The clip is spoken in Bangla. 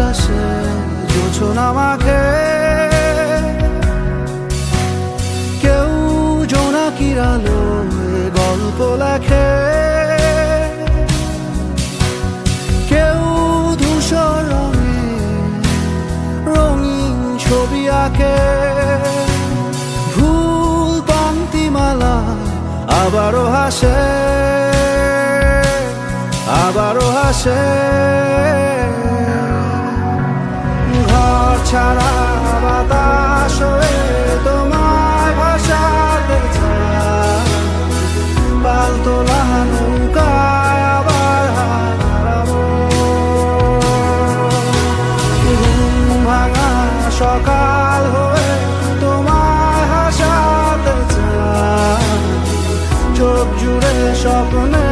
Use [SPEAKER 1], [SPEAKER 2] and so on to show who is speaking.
[SPEAKER 1] আকাশে জোছনা মাখে, কেউ জোনাকির আলোয় গল্প লেখে, কেউ ধূসর রঙে রঙিন ছবি আঁকে। ভুল পংক্তিমালা আবারও হাসে, আবারও হাসে। ঘর ছাড়া বাতাস হয়ে তোমায় ভাসাতে চায়, পালতোলা নৌকায় আবার হারাবো। ঘুম ভাঙা সকাল হয়ে তোমায় হাসাতে চায়, চোখ জুড়ে স্বপ্নে